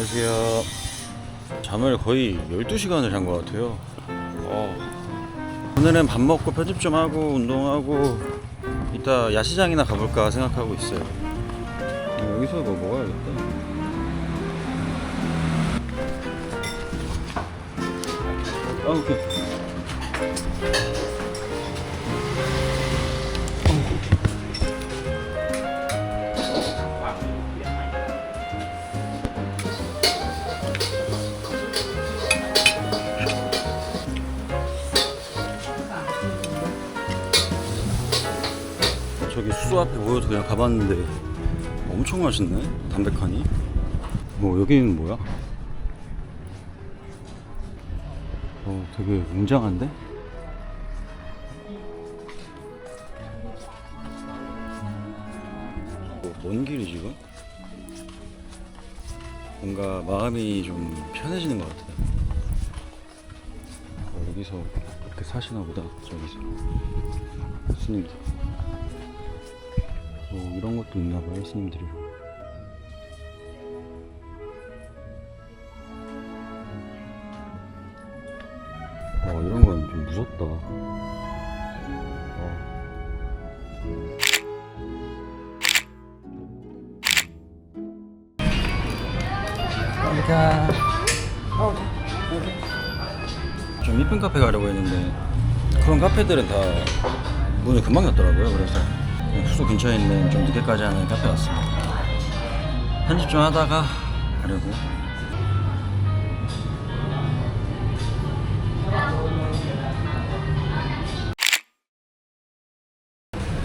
안녕하세요. 잠을 거의 12시간을 잔 것 같아요. 오늘은 밥 먹고 편집 좀 하고 운동하고 이따 야시장이나 가볼까 생각하고 있어요. 여기서 뭐 먹어야겠다. 오케이. 저기 수소 앞에 보여서 그냥 가봤는데 엄청 맛있네. 담백하니. 여기는 뭐야? 되게 웅장한데? 뭔 길이 지금? 뭔가 마음이 좀 편해지는 것 같아요. 여기서 이렇게 사시나 보다. 저기서 스님들. 이런 것도 있나 봐요, 스님들이. 이런 건 좀 무섭다. 좀 이쁜 카페 가려고 했는데 그런 카페들은 다 문을 금방 닫더라고요. 그래서 수도 근처에 있는 좀 늦게까지 하는 카페 왔습니다. 편집 좀 하다가 가려고.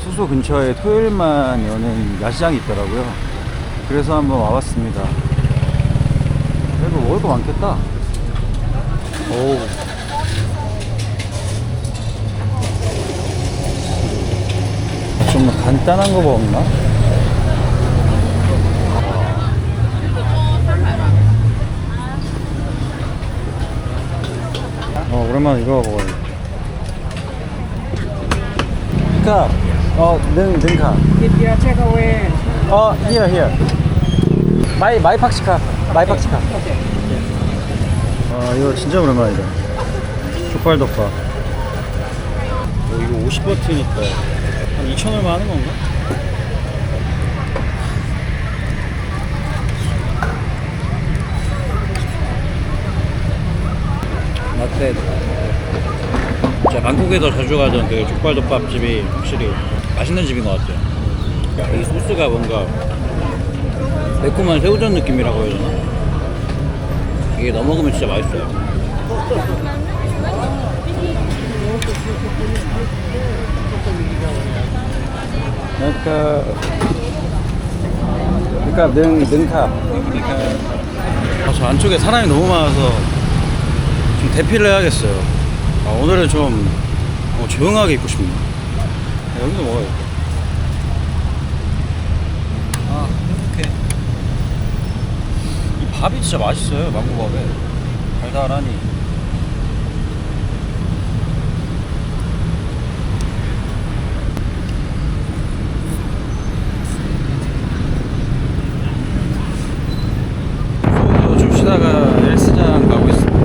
숙소 근처에 토요일만 여는 야시장이 있더라고요. 그래서 한번 와봤습니다. 그래도 먹을 거 많겠다. 좀 간단한 거 먹나? 오랜만에 이거 먹어야겠다. 능카. If you take away, here. 마이팍시카. okay. 이거 진짜 오랜만이다. 족발덮밥. 이거 50버트니까 한 2,000얼마 하는 건가? 라떼. 제가 방콕에서 자주 가던 그 족발덮밥 집이 확실히 맛있는 집인 것 같아요. 이 소스가 뭔가 매콤한 새우젓 느낌이라고 해야 되나? 이게 넣어 먹으면 진짜 맛있어요. 능카. 저 안쪽에 사람이 너무 많아서 좀 대피를 해야겠어요. 오늘은 좀 조용하게 입고 싶네요. 여기도 먹어야겠다. 이렇게 이 밥이 진짜 맛있어요. 망고밥에 달달하니. 좀 쉬다가 헬스장 가고 있습니다.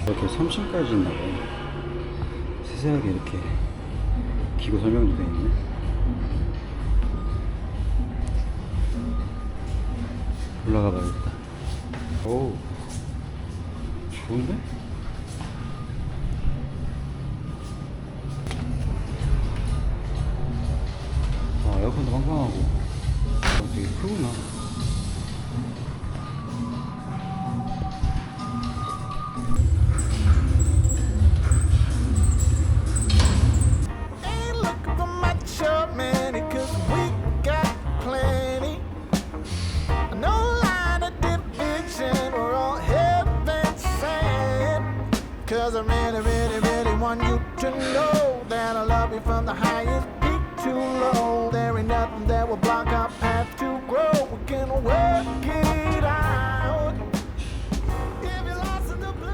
이렇게 3층까지 있나봐요. 세세하게 이렇게 기구 설명도 되어 있네. 올라가 봐야겠다. 오, 좋은데? 에어컨도 빵빵하고 되게 크구나. Cause I really, really, really want you to know that I love you from the highest peak to low. There ain't nothing that will block our path to grow. can work it out. If you're lost in the blue.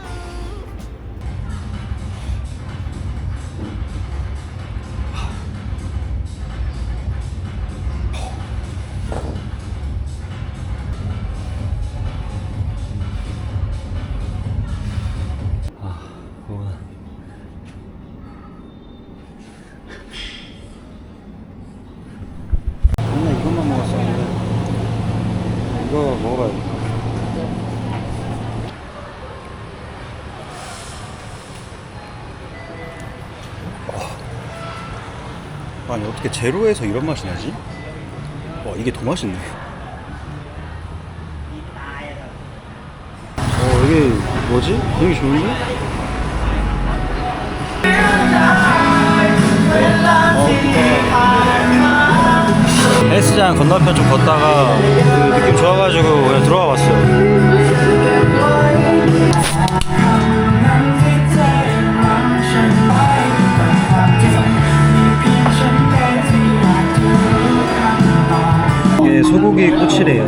뭐구나. 맨날 이것만 먹었었는데 이거 먹어봐야겠다. 아니 어떻게 제로에서 이런 맛이 나지? 와 이게 더 맛있네. 이게 뭐지? 되게 좋은데? 헬스장 건너편 좀 걷다가 그 느낌 좋아가지고 그냥 들어와 봤어요. 이게 소고기 꼬치래요.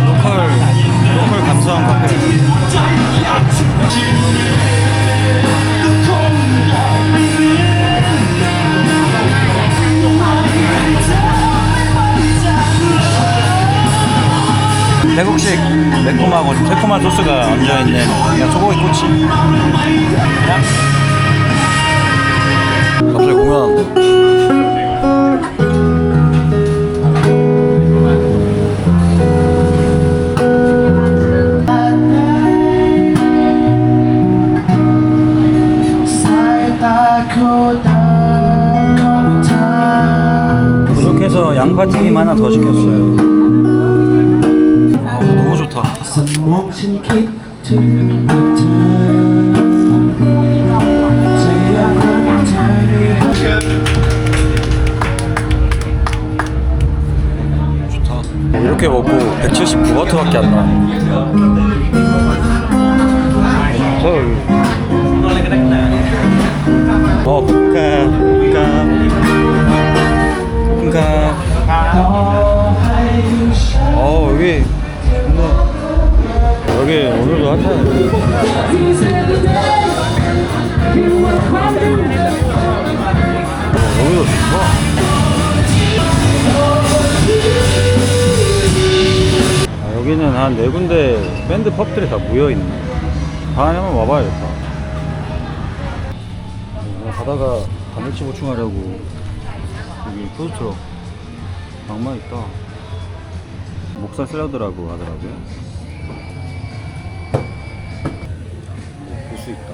로컬 감성 카페. 태국식 매콤하고 좀 새콤한 소스가 얹어있는 그냥 소고기 꼬치. 갑자기 공연한다. 부족해서 양파튀김 하나 더 시켰어요. 너무 좋다. 좋다. 이렇게 먹고 179바트밖에 안 나. 여기 좋네. 여기 오늘도 핫하네. 여기도 좋다. 여기는 한 4군데 밴드 펍들이 다 모여있네. 다음에 한번 와봐야겠다. 가다가 단백질 보충하려고 여기 푸드트럭 낭만 있다. 목살 샐러드라고 하더라고요. 볼 수 있다.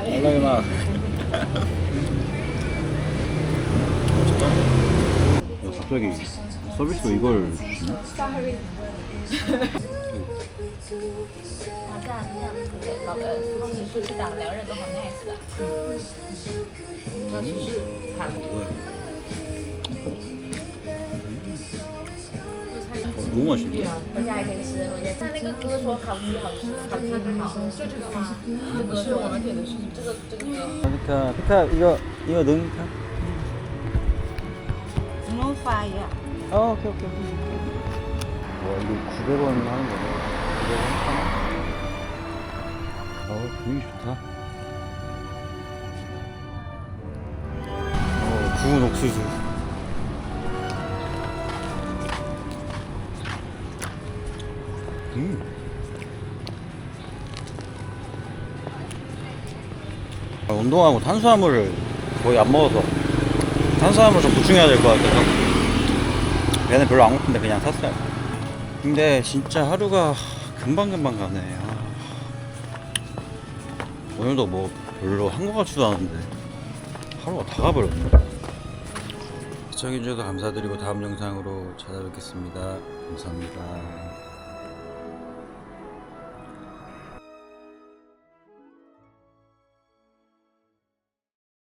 알로이 맛. 갑자기 서비스로 이걸 주네? 这样夫妻夫妻档2人都很 nice 的。那只是韩国。 너무 맛있네. 回家也可以吃，回家吃。那个哥说烤鸡好吃，烤鸡很好。就这个吗？这个是我们点的是这个哥。피카 이거 넣으면 피카. No fire。 오케이. 와 이거 900원 하는 거네. 900원 하나? 분위기 좋다. 구운 옥수수. 운동하고 탄수화물을 거의 안 먹어서 탄수화물 좀 보충해야 될 것 같아서 배는 별로 안 고픈데 그냥 샀어요. 근데 진짜 하루가 금방금방 가네. 오늘도 뭐 별로 한 것 같지도 않은데 하루가 다 가버렸네. 시청해주셔서 감사드리고 다음 영상으로 찾아뵙겠습니다. 감사합니다.